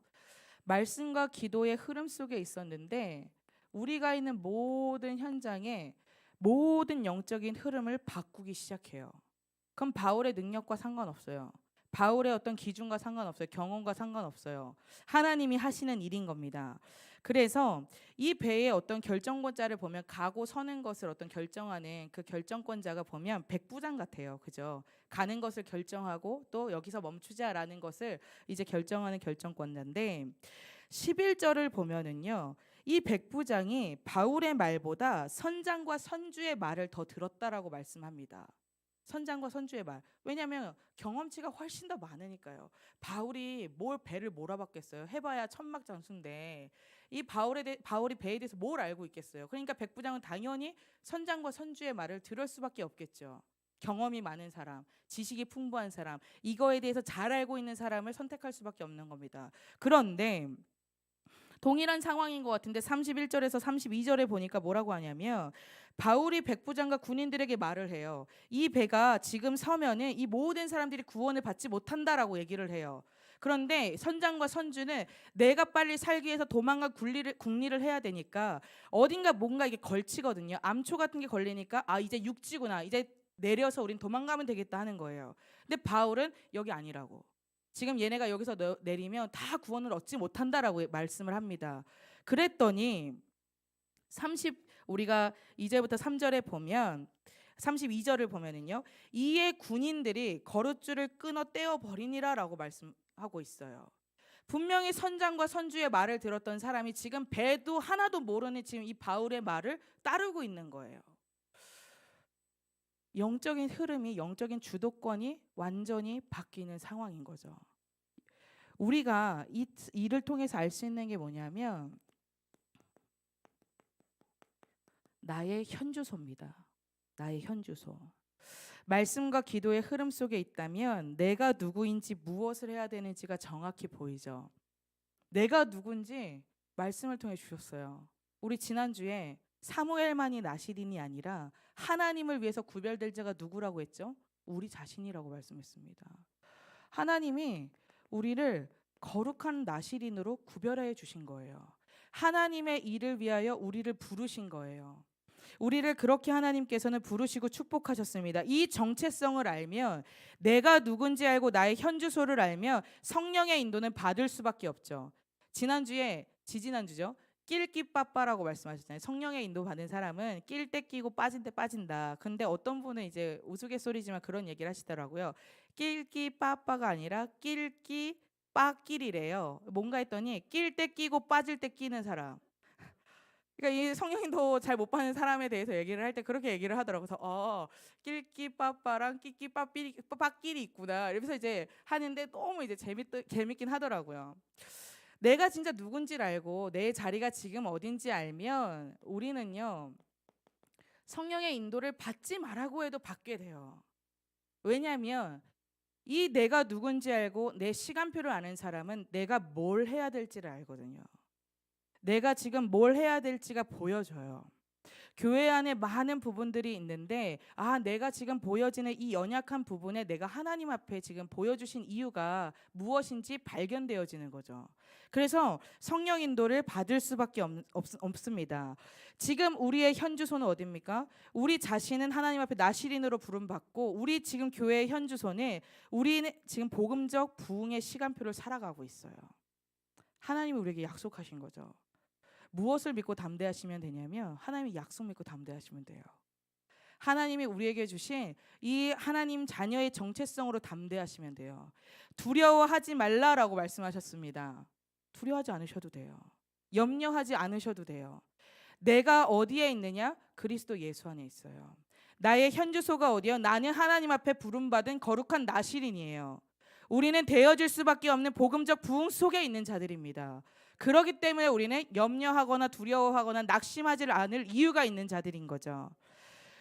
말씀과 기도의 흐름 속에 있었는데 우리가 있는 모든 현장에 모든 영적인 흐름을 바꾸기 시작해요. 그럼 바울의 능력과 상관없어요. 바울의 어떤 기준과 상관없어요. 경험과 상관없어요. 하나님이 하시는 일인 겁니다. 그래서 이 배의 어떤 결정권자를 보면 가고 서는 것을 어떤 결정하는 그 결정권자가 보면 백부장 같아요. 그죠? 가는 것을 결정하고 또 여기서 멈추자라는 것을 이제 결정하는 결정권자인데 11절을 보면은요. 이 백부장이 바울의 말보다 선장과 선주의 말을 더 들었다라고 말씀합니다. 선장과 선주의 말. 왜냐하면 경험치가 훨씬 더 많으니까요. 바울이 뭘 배를 몰아봤겠어요. 해봐야 천막장수인데 이 바울이 배에 대해서 뭘 알고 있겠어요. 그러니까 백부장은 당연히 선장과 선주의 말을 들을 수밖에 없겠죠. 경험이 많은 사람, 지식이 풍부한 사람, 이거에 대해서 잘 알고 있는 사람을 선택할 수밖에 없는 겁니다. 그런데 동일한 상황인 것 같은데 31절에서 32절에 보니까 뭐라고 하냐면 바울이 백부장과 군인들에게 말을 해요. 이 배가 지금 서면은 이 모든 사람들이 구원을 받지 못한다라고 얘기를 해요. 그런데 선장과 선주는 내가 빨리 살기 위해서 도망과 국리를 해야 되니까 어딘가 뭔가 이게 걸치거든요. 암초 같은 게 걸리니까 아 이제 육지구나. 이제 내려서 우린 도망가면 되겠다 하는 거예요. 근데 바울은 여기 아니라고. 지금 얘네가 여기서 내리면 다 구원을 얻지 못한다라고 말씀을 합니다. 그랬더니 우리가 2절부터 3절에 보면 32절을 보면은요. 이에 군인들이 거룻줄을 끊어 떼어 버리니라라고 말씀하고 있어요. 분명히 선장과 선주의 말을 들었던 사람이 지금 배도 하나도 모르는 지금 이 바울의 말을 따르고 있는 거예요. 영적인 흐름이 영적인 주도권이 완전히 바뀌는 상황인 거죠. 우리가 이 일을 통해서 알 수 있는 게 뭐냐면 나의 현주소입니다. 나의 현주소. 말씀과 기도의 흐름 속에 있다면 내가 누구인지 무엇을 해야 되는지가 정확히 보이죠. 내가 누군지 말씀을 통해 주셨어요. 우리 지난주에 사무엘만이 나시린이 아니라 하나님을 위해서 구별될 자가 누구라고 했죠? 우리 자신이라고 말씀했습니다. 하나님이 우리를 거룩한 나시린으로 구별해 주신 거예요. 하나님의 일을 위하여 우리를 부르신 거예요. 우리를 그렇게 하나님께서는 부르시고 축복하셨습니다. 이 정체성을 알면 내가 누군지 알고 나의 현주소를 알면 성령의 인도는 받을 수밖에 없죠. 지지난주죠. 낄끼 빠빠라고 말씀하셨잖아요. 성령의 인도 받은 사람은 낄 때 끼고 빠진 때 빠진다. 근데 어떤 분은 이제 우스갯소리지만 그런 얘기를 하시더라고요. 낄끼 빠빠가 아니라 낄끼 빠끼리래요. 뭔가 했더니 낄 때 끼고 빠질 때 끼는 사람. 그러니까 이 성령인도 잘 못 받는 사람에 대해서 얘기를 할 때 그렇게 얘기를 하더라고요. 그래서 낄끼 빠빠랑 끼끼 빠끼리 있구나. 이러면서 이제 하는데 너무 이제 재밌긴 하더라고요. 내가 진짜 누군지를 알고 내 자리가 지금 어딘지 알면 우리는요. 성령의 인도를 받지 말라고 해도 받게 돼요. 왜냐하면 이 내가 누군지 알고 내 시간표를 아는 사람은 내가 뭘 해야 될지를 알거든요. 내가 지금 뭘 해야 될지가 보여져요. 교회 안에 많은 부분들이 있는데 내가 지금 보여지는 이 연약한 부분에 내가 하나님 앞에 지금 보여주신 이유가 무엇인지 발견되어지는 거죠. 그래서 성령 인도를 받을 수밖에 없습니다. 지금 우리의 현주소는 어디입니까? 우리 자신은 하나님 앞에 나시린으로 부름받고 우리 지금 교회의 현주소는 우리는 지금 복음적 부흥의 시간표를 살아가고 있어요. 하나님이 우리에게 약속하신 거죠. 무엇을 믿고 담대하시면 되냐면 하나님의 약속 믿고 담대하시면 돼요. 하나님이 우리에게 주신 이 하나님 자녀의 정체성으로 담대하시면 돼요. 두려워하지 말라라고 말씀하셨습니다. 두려워하지 않으셔도 돼요. 염려하지 않으셔도 돼요. 내가 어디에 있느냐? 그리스도 예수 안에 있어요. 나의 현주소가 어디요? 나는 하나님 앞에 부름받은 거룩한 나시린이에요. 우리는 되어질 수밖에 없는 복음적 부흥 속에 있는 자들입니다. 그렇기 때문에 우리는 염려하거나 두려워하거나 낙심하지 않을 이유가 있는 자들인 거죠.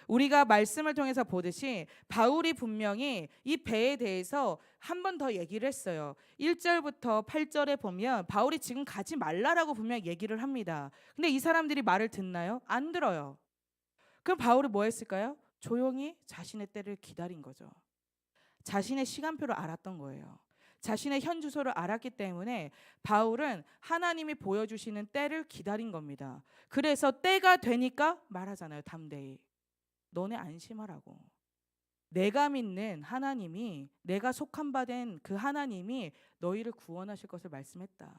우리가 말씀을 통해서 보듯이 바울이 분명히 이 배에 대해서 한 번 더 얘기를 했어요. 1절부터 8절에 보면 바울이 지금 가지 말라라고 분명히 얘기를 합니다. 근데 이 사람들이 말을 듣나요? 안 들어요. 그럼 바울이 뭐 했을까요? 조용히 자신의 때를 기다린 거죠. 자신의 시간표를 알았던 거예요. 자신의 현 주소를 알았기 때문에 바울은 하나님이 보여주시는 때를 기다린 겁니다. 그래서 때가 되니까 말하잖아요. 담대히. 너네 안심하라고. 내가 믿는 하나님이, 내가 속한 바 된 그 하나님이 너희를 구원하실 것을 말씀했다.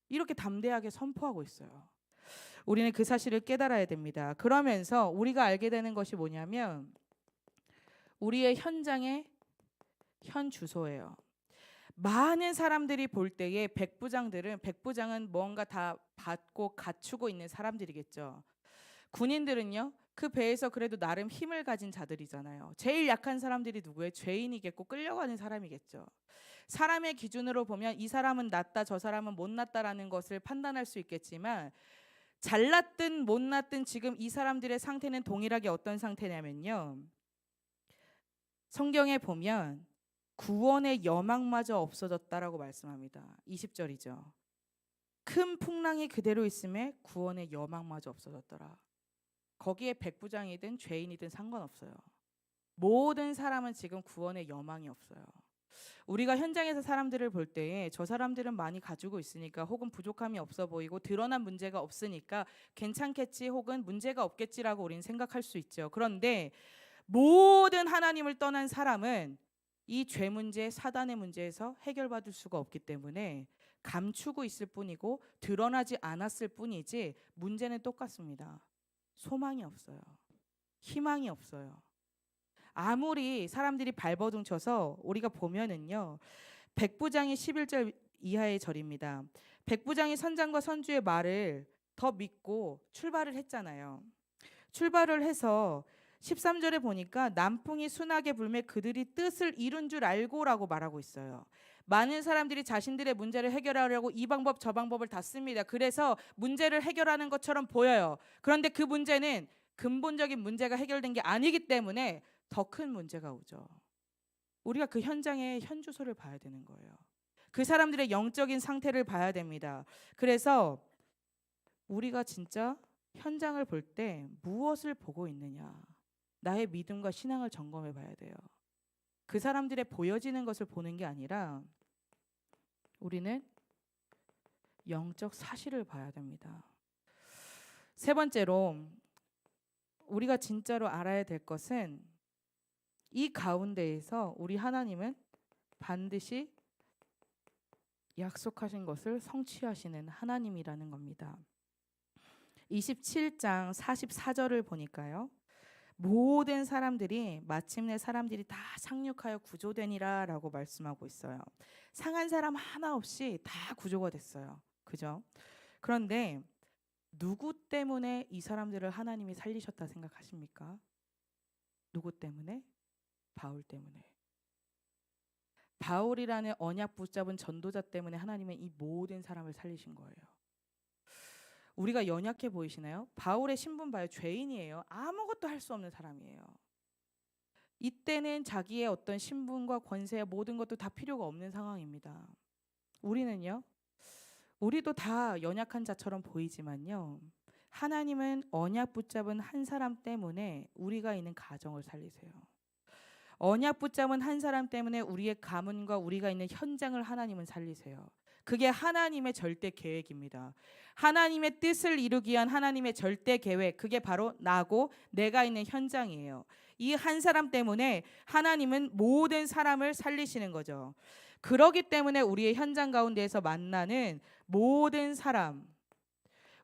이렇게 담대하게 선포하고 있어요. 우리는 그 사실을 깨달아야 됩니다. 그러면서 우리가 알게 되는 것이 뭐냐면 우리의 현장의 현 주소예요. 많은 사람들이 볼 때에 백부장은 뭔가 다 받고 갖추고 있는 사람들이겠죠. 군인들은요, 그 배에서 그래도 나름 힘을 가진 자들이잖아요. 제일 약한 사람들이 누구예요? 죄인이겠고 끌려가는 사람이겠죠. 사람의 기준으로 보면 이 사람은 낫다, 저 사람은 못 낫다라는 것을 판단할 수 있겠지만 잘났든 못 낫든 지금 이 사람들의 상태는 동일하게 어떤 상태냐면요. 성경에 보면 구원의 여망마저 없어졌다라고 말씀합니다. 20절이죠. 큰 풍랑이 그대로 있음에 구원의 여망마저 없어졌더라. 거기에 백부장이든 죄인이든 상관없어요. 모든 사람은 지금 구원의 여망이 없어요. 우리가 현장에서 사람들을 볼 때에 저 사람들은 많이 가지고 있으니까 혹은 부족함이 없어 보이고 드러난 문제가 없으니까 괜찮겠지 혹은 문제가 없겠지라고 우리는 생각할 수 있죠. 그런데 모든 하나님을 떠난 사람은 이 죄 문제, 사단의 문제에서 해결받을 수가 없기 때문에 감추고 있을 뿐이고 드러나지 않았을 뿐이지 문제는 똑같습니다. 소망이 없어요. 희망이 없어요. 아무리 사람들이 발버둥 쳐서 우리가 보면은요. 백부장이 11절 이하의 절입니다. 백부장이 선장과 선주의 말을 더 믿고 출발을 했잖아요. 출발을 해서 13절에 보니까 남풍이 순하게 불매 그들이 뜻을 이룬 줄 알고라고 말하고 있어요. 많은 사람들이 자신들의 문제를 해결하려고 이 방법 저 방법을 다 씁니다. 그래서 문제를 해결하는 것처럼 보여요. 그런데 그 문제는 근본적인 문제가 해결된 게 아니기 때문에 더 큰 문제가 오죠. 우리가 그 현장의 현 주소를 봐야 되는 거예요. 그 사람들의 영적인 상태를 봐야 됩니다. 그래서 우리가 진짜 현장을 볼 때 무엇을 보고 있느냐, 나의 믿음과 신앙을 점검해 봐야 돼요. 그 사람들의 보여지는 것을 보는 게 아니라 우리는 영적 사실을 봐야 됩니다. 세 번째로 우리가 진짜로 알아야 될 것은 이 가운데에서 우리 하나님은 반드시 약속하신 것을 성취하시는 하나님이라는 겁니다. 27장 44절을 보니까요. 모든 사람들이 마침내 사람들이 다 상륙하여 구조되니라 라고 말씀하고 있어요. 상한 사람 하나 없이 다 구조가 됐어요. 그죠? 그런데 누구 때문에 이 사람들을 하나님이 살리셨다 생각하십니까? 누구 때문에? 바울 때문에. 바울이라는 언약 붙잡은 전도자 때문에 하나님은 이 모든 사람을 살리신 거예요. 우리가 연약해 보이시나요? 바울의 신분 봐요. 죄인이에요. 아무것도 할 수 없는 사람이에요. 이때는 자기의 어떤 신분과 권세 모든 것도 다 필요가 없는 상황입니다. 우리는요. 우리도 다 연약한 자처럼 보이지만요. 하나님은 언약 붙잡은 한 사람 때문에 우리가 있는 가정을 살리세요. 언약 붙잡은 한 사람 때문에 우리의 가문과 우리가 있는 현장을 하나님은 살리세요. 그게 하나님의 절대 계획입니다. 하나님의 뜻을 이루기 위한 하나님의 절대 계획, 그게 바로 나고 내가 있는 현장이에요. 이 한 사람 때문에 하나님은 모든 사람을 살리시는 거죠. 그러기 때문에 우리의 현장 가운데에서 만나는 모든 사람,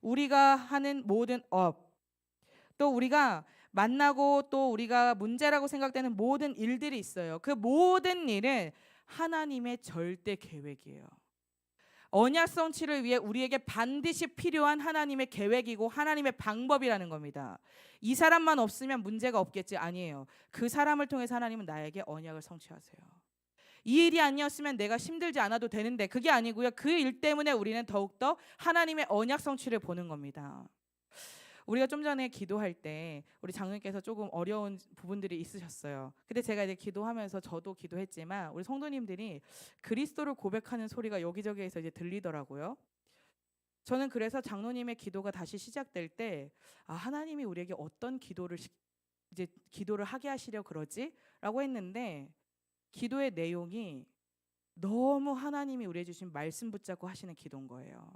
우리가 하는 모든 업, 또 우리가 만나고 또 우리가 문제라고 생각되는 모든 일들이 있어요. 그 모든 일은 하나님의 절대 계획이에요. 언약 성취를 위해 우리에게 반드시 필요한 하나님의 계획이고 하나님의 방법이라는 겁니다. 이 사람만 없으면 문제가 없겠지, 아니에요. 그 사람을 통해서 하나님은 나에게 언약을 성취하세요. 이 일이 아니었으면 내가 힘들지 않아도 되는데 그게 아니고요. 그 일 때문에 우리는 더욱더 하나님의 언약 성취를 보는 겁니다. 우리가 좀 전에 기도할 때 우리 장로님께서 조금 어려운 부분들이 있으셨어요. 근데 제가 이제 기도하면서 저도 기도했지만 우리 성도님들이 그리스도를 고백하는 소리가 여기저기에서 이제 들리더라고요. 저는 그래서 장로님의 기도가 다시 시작될 때 하나님이 우리에게 어떤 이제 기도를 하게 하시려 그러지라고 했는데 기도의 내용이 너무 하나님이 우리에게 주신 말씀 붙잡고 하시는 기도인 거예요.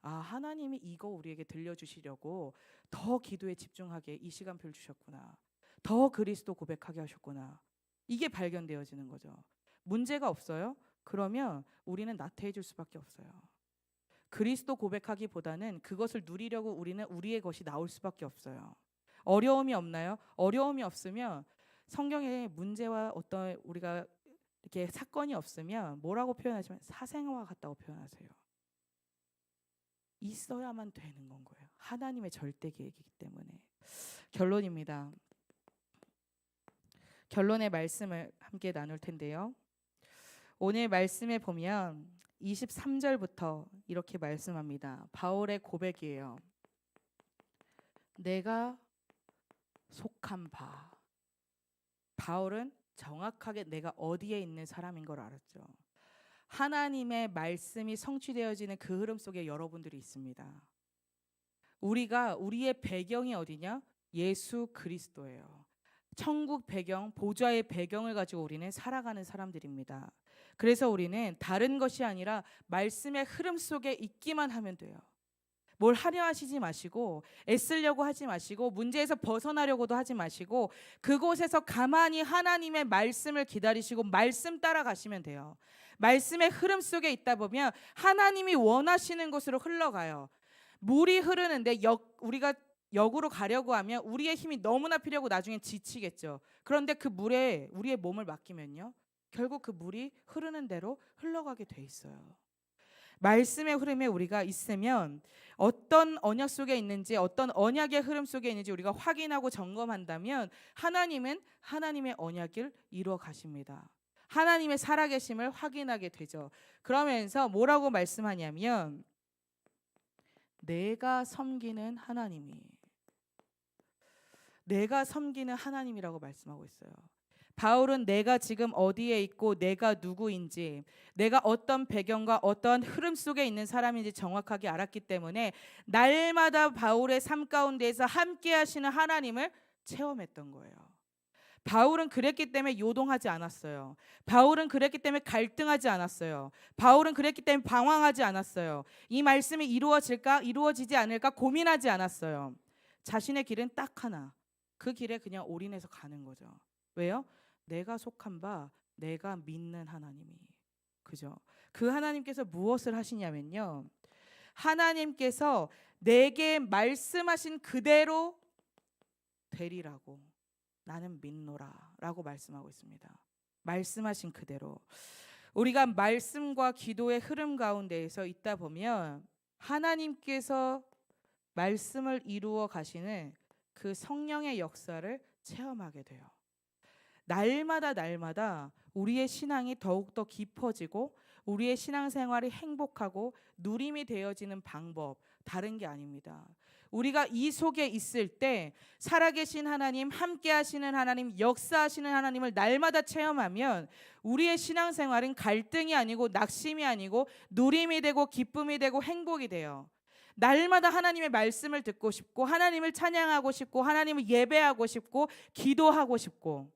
하나님이 이거 우리에게 들려주시려고 더 기도에 집중하게 이 시간표를 주셨구나. 더 그리스도 고백하게 하셨구나. 이게 발견되어지는 거죠. 문제가 없어요? 그러면 우리는 나태해질 수밖에 없어요. 그리스도 고백하기보다는 그것을 누리려고 우리는 우리의 것이 나올 수밖에 없어요. 어려움이 없나요? 어려움이 없으면 성경에 문제와 어떤 우리가 이렇게 사건이 없으면 뭐라고 표현하시면 사생아와 같다고 표현하세요. 있어야만 되는 건 거예요. 하나님의 절대 계획이기 때문에. 결론입니다. 결론의 말씀을 함께 나눌 텐데요. 오늘 말씀에 보면 23절부터 이렇게 말씀합니다. 바울의 고백이에요. 내가 속한 바. 바울은 정확하게 내가 어디에 있는 사람인 걸 알았죠. 하나님의 말씀이 성취되어지는 그 흐름 속에 여러분들이 있습니다. 우리의 배경이 어디냐? 예수 그리스도예요. 천국 배경, 보좌의 배경을 가지고 우리는 살아가는 사람들입니다. 그래서 우리는 다른 것이 아니라 말씀의 흐름 속에 있기만 하면 돼요. 뭘 하려 하시지 마시고 애쓰려고 하지 마시고 문제에서 벗어나려고도 하지 마시고 그곳에서 가만히 하나님의 말씀을 기다리시고 말씀 따라가시면 돼요. 말씀의 흐름 속에 있다 보면 하나님이 원하시는 곳으로 흘러가요. 물이 흐르는데 우리가 역으로 가려고 하면 우리의 힘이 너무나 필요하고 나중엔 지치겠죠. 그런데 그 물에 우리의 몸을 맡기면요, 결국 그 물이 흐르는 대로 흘러가게 돼 있어요. 말씀의 흐름에 우리가 있으면 어떤 언약 속에 있는지 어떤 언약의 흐름 속에 있는지 우리가 확인하고 점검한다면 하나님은 하나님의 언약을 이루어 가십니다. 하나님의 살아계심을 확인하게 되죠. 그러면서 뭐라고 말씀하냐면 내가 섬기는 하나님이라고 말씀하고 있어요. 바울은 내가 지금 어디에 있고 내가 누구인지 내가 어떤 배경과 어떤 흐름 속에 있는 사람인지 정확하게 알았기 때문에 날마다 바울의 삶 가운데에서 함께 하시는 하나님을 체험했던 거예요. 바울은 그랬기 때문에 요동하지 않았어요. 바울은 그랬기 때문에 갈등하지 않았어요. 바울은 그랬기 때문에 방황하지 않았어요. 이 말씀이 이루어질까 이루어지지 않을까 고민하지 않았어요. 자신의 길은 딱 하나. 그 길에 그냥 올인해서 가는 거죠. 왜요? 내가 속한 바 내가 믿는 하나님이. 그죠? 그 하나님께서 무엇을 하시냐면요, 하나님께서 내게 말씀하신 그대로 되리라고 나는 믿노라 라고 말씀하고 있습니다. 말씀하신 그대로. 우리가 말씀과 기도의 흐름 가운데에서 있다 보면 하나님께서 말씀을 이루어 가시는 그 성령의 역사를 체험하게 돼요. 날마다 우리의 신앙이 더욱더 깊어지고 우리의 신앙생활이 행복하고 누림이 되어지는 방법 다른 게 아닙니다. 우리가 이 속에 있을 때 살아계신 하나님, 함께 하시는 하나님, 역사하시는 하나님을 날마다 체험하면 우리의 신앙생활은 갈등이 아니고 낙심이 아니고 누림이 되고 기쁨이 되고 행복이 돼요. 날마다 하나님의 말씀을 듣고 싶고 하나님을 찬양하고 싶고 하나님을 예배하고 싶고 기도하고 싶고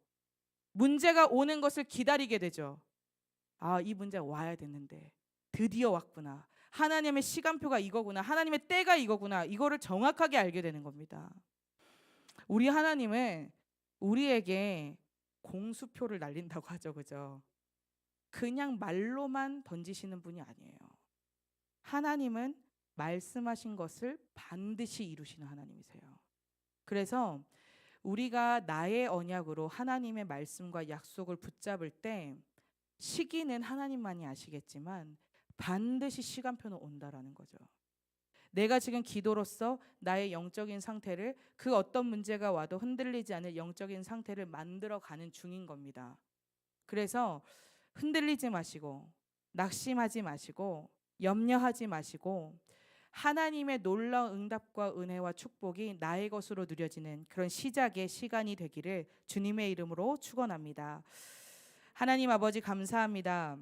문제가 오는 것을 기다리게 되죠. 이 문제가 와야 됐는데 드디어 왔구나. 하나님의 시간표가 이거구나. 하나님의 때가 이거구나. 이거를 정확하게 알게 되는 겁니다. 우리 하나님은 우리에게 공수표를 날린다고 하죠. 그죠? 그냥 말로만 던지시는 분이 아니에요. 하나님은 말씀하신 것을 반드시 이루시는 하나님이세요. 그래서 우리가 나의 언약으로 하나님의 말씀과 약속을 붙잡을 때 시기는 하나님만이 아시겠지만 반드시 시간표는 온다라는 거죠. 내가 지금 기도로서 나의 영적인 상태를 그 어떤 문제가 와도 흔들리지 않을 영적인 상태를 만들어가는 중인 겁니다. 그래서 흔들리지 마시고 낙심하지 마시고 염려하지 마시고 하나님의 놀라운 응답과 은혜와 축복이 나의 것으로 누려지는 그런 시작의 시간이 되기를 주님의 이름으로 축원합니다. 하나님 아버지 감사합니다.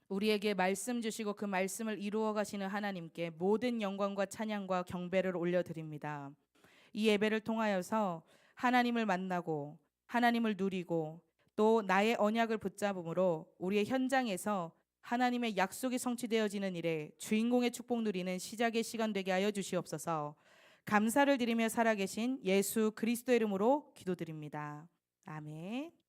우리에게 말씀 주시고 그 말씀을 이루어 가시는 하나님께 모든 영광과 찬양과 경배를 올려드립니다. 이 예배를 통하여서 하나님을 만나고 하나님을 누리고 또 나의 언약을 붙잡음으로 우리의 현장에서 하나님의 약속이 성취되어지는 일에 주인공의 축복 누리는 시작의 시간 되게 하여 주시옵소서. 감사를 드리며 살아계신 예수 그리스도 이름으로 기도드립니다. 아멘.